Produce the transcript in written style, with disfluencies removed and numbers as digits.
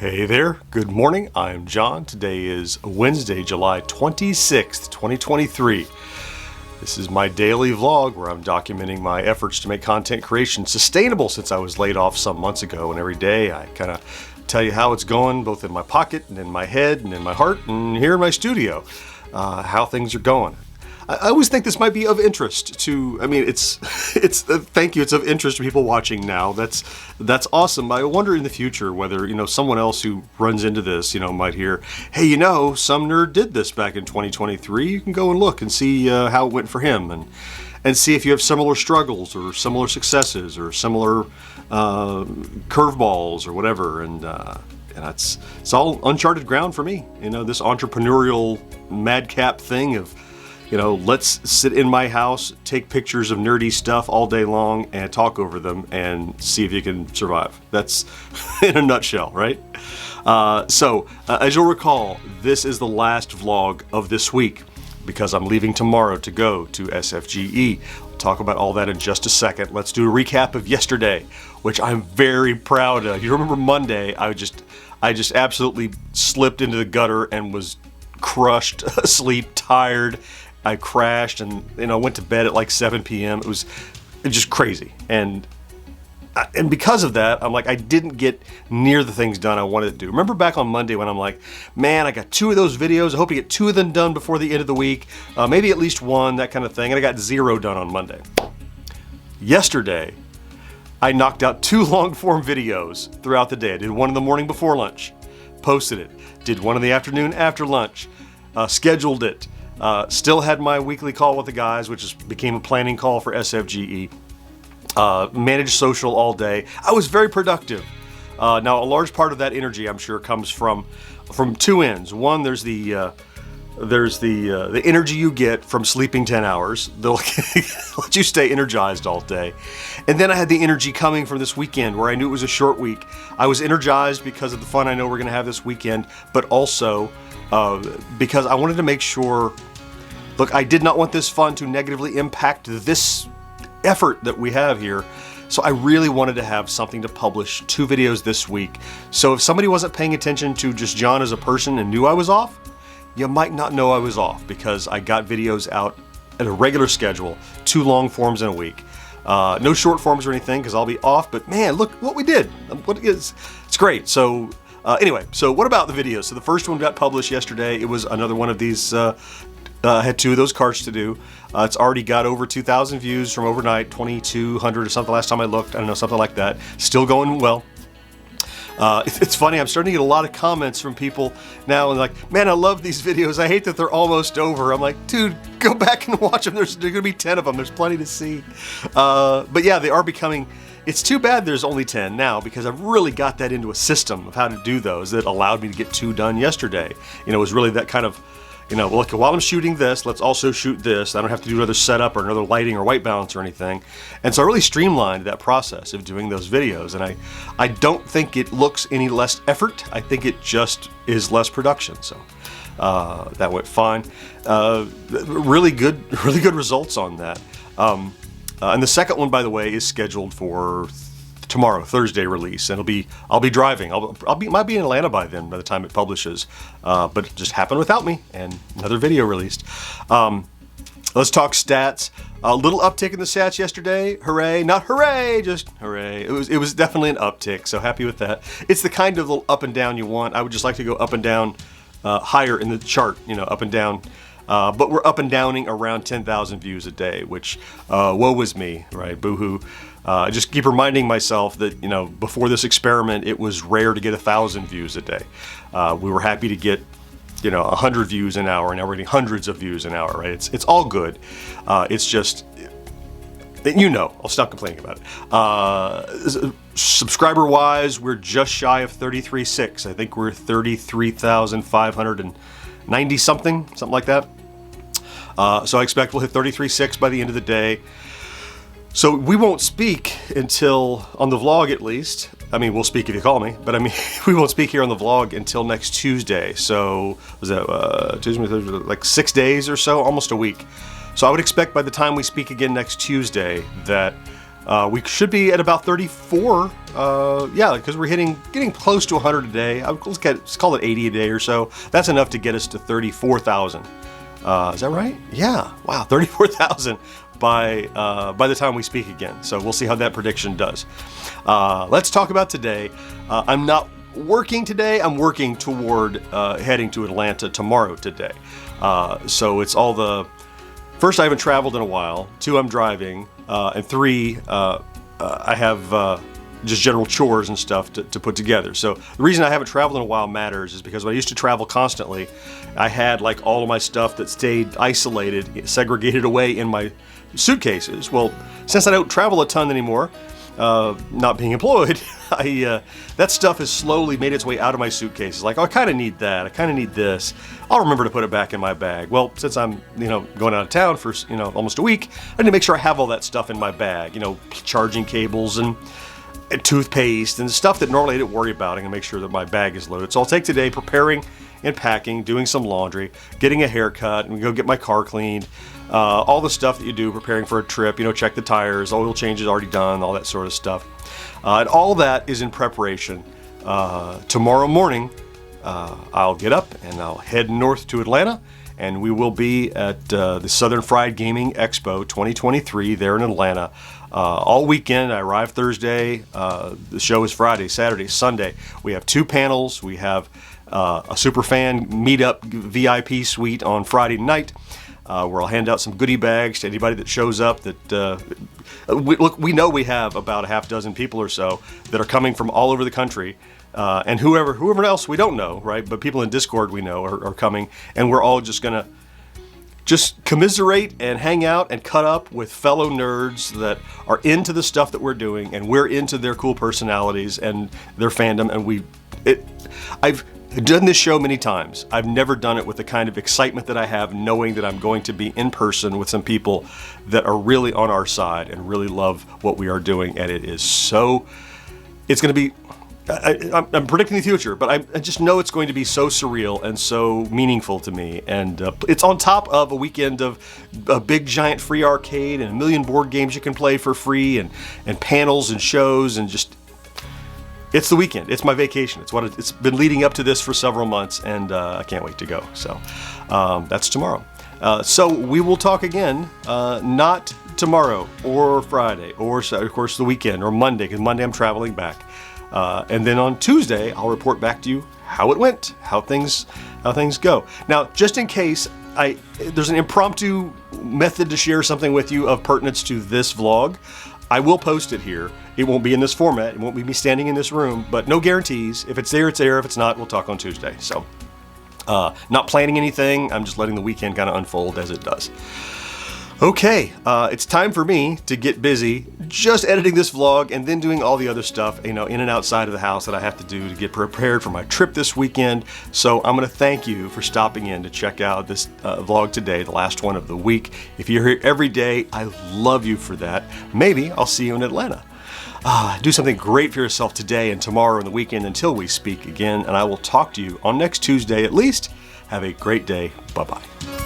Hey there, good morning, I'm John. Today is Wednesday, July 26th, 2023. This is my daily vlog where I'm documenting my efforts to make content creation sustainable since I was laid off some months ago. And every day I kind of tell you how it's going, both in my pocket and in my head and in my heart and here in my studio, how things are going. I always think this might be of interest to, thank you, it's of interest to people watching now. That's awesome. I wonder in the future whether, someone else who runs into this, might hear, hey, some nerd did this back in 2023. You can go and look and see how it went for him and see if you have similar struggles or similar successes or similar curveballs or whatever. And it's all uncharted ground for me. This entrepreneurial madcap thing of, let's sit in my house, take pictures of nerdy stuff all day long and talk over them and see if you can survive. That's in a nutshell, right? So as you'll recall, this is the last vlog of this week because I'm leaving tomorrow to go to SFGE. We'll talk about all that in just a second. Let's do a recap of yesterday, which I'm very proud of. You remember Monday, I just absolutely slipped into the gutter and was crushed, asleep, tired. I crashed and went to bed at like 7 p.m. It was just crazy. And because of that, I'm like, I didn't get near the things done I wanted to do. Remember back on Monday when I'm like, man, I got 2 of those videos. I hope to get 2 of them done before the end of the week. Maybe at least 1, that kind of thing. And I got 0 done on Monday. Yesterday, I knocked out 2 long form videos throughout the day. I did one in the morning before lunch, posted it. Did one in the afternoon after lunch, scheduled it. Still had my weekly call with the guys, which became a planning call for SFGE. Managed social all day. I was very productive. Now, a large part of that energy, I'm sure, comes from 2 ends. One, there's the energy you get from sleeping 10 hours. They'll let you stay energized all day. And then I had the energy coming from this weekend where I knew it was a short week. I was energized because of the fun I know we're going to have this weekend, but also because I wanted to make sure. Look, I did not want this fun to negatively impact this effort that we have here. So I really wanted to have something to publish, 2 videos this week. So if somebody wasn't paying attention to just John as a person and knew I was off, you might not know I was off because I got videos out at a regular schedule, 2 long forms in a week. No short forms or anything because I'll be off, but man, look what we did. It's great. So anyway, so what about the videos? So the first one got published yesterday. It was another one of these, I had 2 of those carts to do. It's already got over 2,000 views from overnight, 2,200 or something last time I looked. I don't know, something like that. Still going well. It's funny, I'm starting to get a lot of comments from people now and like, man, I love these videos. I hate that they're almost over. I'm like, dude, go back and watch them. There's going to be 10 of them. There's plenty to see. But yeah, they are becoming, it's too bad there's only 10 now because I've really got that into a system of how to do those that allowed me to get 2 done yesterday. It was really that kind of, look, while I'm shooting this, let's also shoot this. I don't have to do another setup or another lighting or white balance or anything. And so I really streamlined that process of doing those videos. And I don't think it looks any less effort. I think it just is less production. So that went fine. Really good results on that. And the second one, by the way, is scheduled for tomorrow, Thursday release, and I'll be driving. Might be in Atlanta by then, by the time it publishes, but it just happened without me, and another video released. Let's talk stats. A little uptick in the stats yesterday. Hooray! Not hooray, just hooray. It was definitely an uptick, so happy with that. It's the kind of little up and down you want. I would just like to go up and down, higher in the chart, up and down. But we're up and downing around 10,000 views a day, which woe is me, right? Boo-hoo. I just keep reminding myself that, before this experiment, it was rare to get 1,000 views a day. We were happy to get, 100 views an hour, and now we're getting hundreds of views an hour, right? It's all good. It's just, I'll stop complaining about it. Subscriber-wise, we're just shy of 33,600. I think we're 33,590 something like that. So I expect we'll hit 33,600 by the end of the day. So we won't speak until, on the vlog at least, we'll speak if you call me, but we won't speak here on the vlog until next Tuesday. So was that Tuesday, Thursday, like 6 days or so, almost a week. So I would expect by the time we speak again next Tuesday that We should be at about 34. Yeah, because we're getting close to 100 a day. Let's call it 80 a day or so. That's enough to get us to 34,000. Is that right? Yeah. Wow, 34,000 by the time we speak again. So we'll see how that prediction does. Let's talk about today. I'm not working today. I'm working toward heading to Atlanta tomorrow today. So it's all the... First, I haven't traveled in a while. 2, I'm driving. And 3, I have just general chores and stuff to put together. So the reason I haven't traveled in a while matters is because when I used to travel constantly, I had like all of my stuff that stayed isolated, segregated away in my suitcases. Well, since I don't travel a ton anymore, not being employed, that stuff has slowly made its way out of my suitcases. Like, oh, I kind of need that. I kind of need this. I'll remember to put it back in my bag. Well, since I'm, going out of town for, almost a week, I need to make sure I have all that stuff in my bag. Charging cables and toothpaste and stuff that normally I didn't worry about. I'm gonna make sure that my bag is loaded. So I'll take today preparing and packing, doing some laundry, getting a haircut, and go get my car cleaned. All the stuff that you do preparing for a trip, check the tires, oil change is already done, all that sort of stuff. And all that is in preparation. Tomorrow morning, I'll get up and I'll head north to Atlanta, and we will be at the Southern Fried Gaming Expo 2023 there in Atlanta. All weekend. I arrive Thursday. The show is Friday, Saturday, Sunday. We have 2 panels. We have a super fan meetup VIP suite on Friday night, where I'll hand out some goodie bags to anybody that shows up. We know we have about a half dozen people or so that are coming from all over the country, and whoever else we don't know, right? But people in Discord we know are coming, and we're all just gonna commiserate and hang out and cut up with fellow nerds that are into the stuff that we're doing, and we're into their cool personalities and their fandom. And I've done this show many times. I've never done it with the kind of excitement that I have, knowing that I'm going to be in person with some people that are really on our side and really love what we are doing. And it's going to be, I'm predicting the future, but I just know it's going to be so surreal and so meaningful to me. And it's on top of a weekend of a big giant free arcade and a million board games you can play for free, and panels and shows, and just, it's the weekend. It's my vacation. It's been leading up to this for several months, and I can't wait to go. So that's tomorrow. So we will talk again, not tomorrow or Friday or, of course, the weekend or Monday, because Monday I'm traveling back. And then on Tuesday, I'll report back to you how it went, how things go. Now, just in case there's an impromptu method to share something with you of pertinence to this vlog, I will post it here. It won't be in this format. It won't be me standing in this room, but no guarantees. If it's there, it's there. If it's not, we'll talk on Tuesday. So, not planning anything. I'm just letting the weekend kind of unfold as it does. Okay, it's time for me to get busy just editing this vlog and then doing all the other stuff, in and outside of the house that I have to do to get prepared for my trip this weekend. So I'm going to thank you for stopping in to check out this vlog today, the last one of the week. If you're here every day, I love you for that. Maybe I'll see you in Atlanta. Do something great for yourself today and tomorrow and the weekend until we speak again, and I will talk to you on next Tuesday at least. Have a great day. Bye-bye.